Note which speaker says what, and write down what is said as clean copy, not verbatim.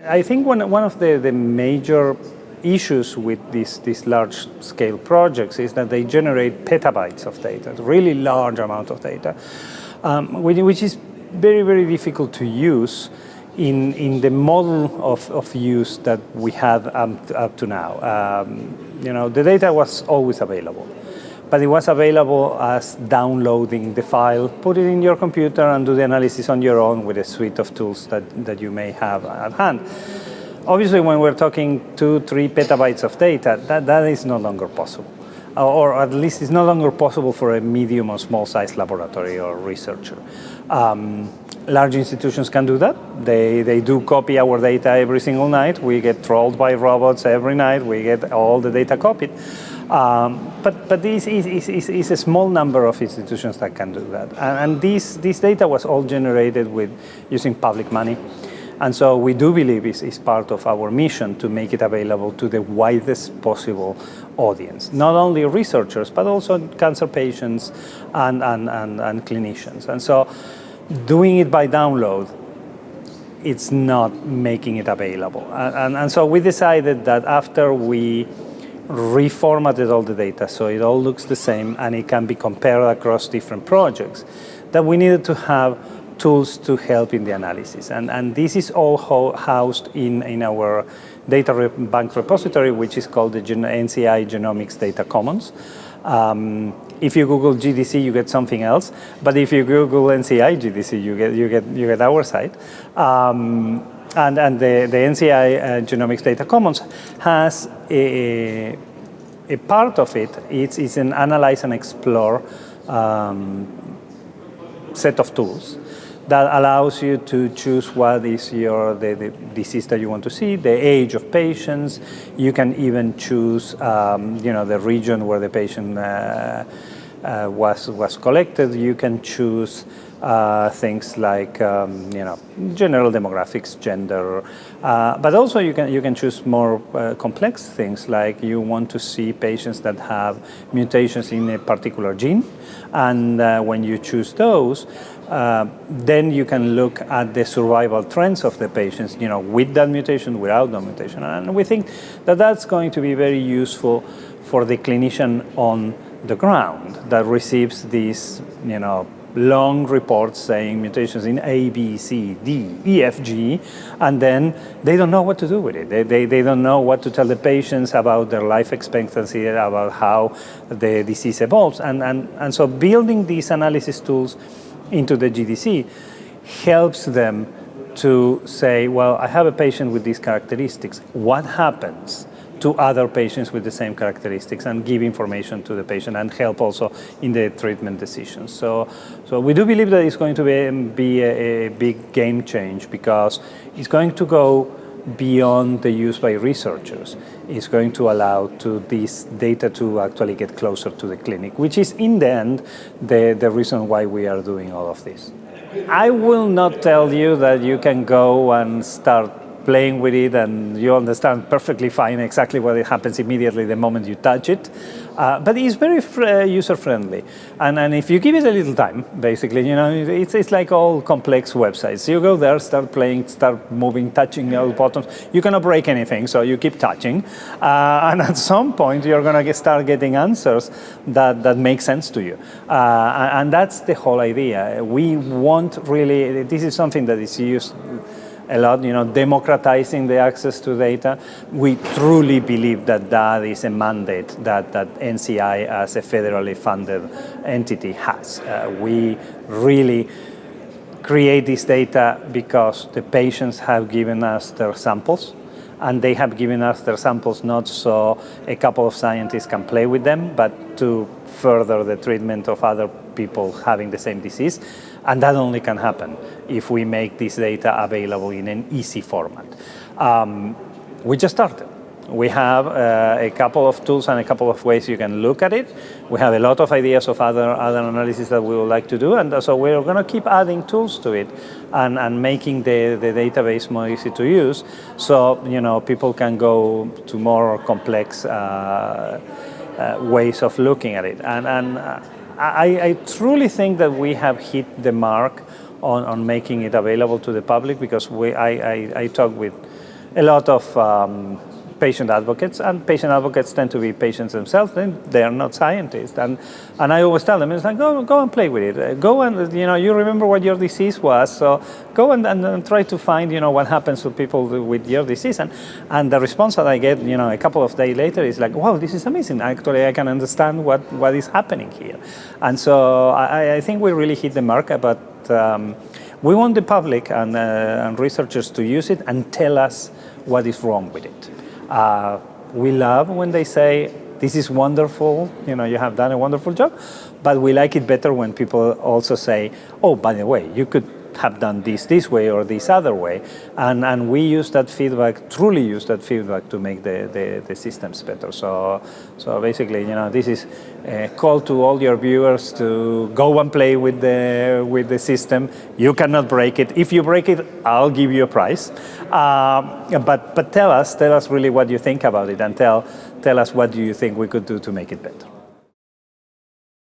Speaker 1: I think one of the major issues with these large-scale projects is that they generate petabytes of data, really large amount of data, which is very, very difficult to use in the model of use that we had up to now. The data was always available, but it was available as downloading the file, put it in your computer and do the analysis on your own with a suite of tools that you may have at hand. Obviously, when we're talking 2-3 petabytes of data, that is no longer possible. Or at least it's no longer possible for a medium or small size laboratory or researcher. Large institutions can do that. They do copy our data every single night. We get trolled by robots every night. We get all the data copied. But this is a small number of institutions that can do that. And this data was all generated using public money. And so we do believe it's part of our mission to make it available to the widest possible audience, not only researchers, but also cancer patients and clinicians. And so doing it by download, it's not making it available. And so we decided that after we reformatted all the data so it all looks the same and it can be compared across different projects, that we needed to have tools to help in the analysis. And this is all housed in our data bank repository, which is called the NCI Genomics Data Commons. If you Google GDC, you get something else. But if you Google NCI GDC, you get our site. And the NCI Genomics Data Commons has a part of it. It's an analyze and explore set of tools that allows you to choose what is the disease that you want to see, the age of patients. You can even choose the region where the patient was collected. You can choose things like general demographics, gender, but also you can choose more complex things, like you want to see patients that have mutations in a particular gene, and when you choose those, then you can look at the survival trends of the patients, with that mutation, without that mutation, and we think that that's going to be very useful for the clinician on the ground that receives these, long reports saying mutations in A, B, C, D, E, F, G, and then they don't know what to do with it. They don't know what to tell the patients about their life expectancy, about how the disease evolves. And so building these analysis tools into the GDC helps them to say, well, I have a patient with these characteristics. What happens to other patients with the same characteristics, and give information to the patient and help also in the treatment decisions. So we do believe that it's going to be a big game change, because it's going to go beyond the use by researchers. It's going to allow this data to actually get closer to the clinic, which is in the end the reason why we are doing all of this. I will not tell you that you can go and start playing with it and you understand perfectly fine exactly what happens immediately the moment you touch it. But it's very user-friendly. And if you give it a little time, basically, it's like all complex websites. You go there, start playing, start moving, touching all buttons. You cannot break anything, so you keep touching. And at some point, you're going to start getting answers that make sense to you. And that's the whole idea. We want really, this is something that is used a lot, democratizing the access to data. We truly believe that is a mandate that NCI as a federally funded entity has. We really create this data because the patients have given us their samples, and they have given us their samples not so a couple of scientists can play with them, but to further the treatment of other people having the same disease. And that only can happen if we make this data available in an easy format. We just started. We have a couple of tools and a couple of ways you can look at it. We have a lot of ideas of other analysis that we would like to do, and so we're going to keep adding tools to it and making the database more easy to use, so people can go to more complex ways of looking at it. And I truly think that we have hit the mark on making it available to the public, because I talk with a lot of patient advocates, and patient advocates tend to be patients themselves. They are not scientists, and I always tell them, it's like, go and play with it. Go and, you remember what your disease was, so go and try to find, what happens to people with your disease. And the response that I get, a couple of days later is like, wow, this is amazing. Actually, I can understand what is happening here. And so I think we really hit the mark, but we want the public and researchers to use it and tell us what is wrong with it. We love when they say, this is wonderful, you have done a wonderful job, but we like it better when people also say, oh, by the way, you could have done this way or this other way. And we use that feedback, truly use that feedback to make the systems better. So basically, this is a call to all your viewers to go and play with the system. You cannot break it. If you break it, I'll give you a prize. But tell us really what you think about it, and tell us what do you think we could do to make it better.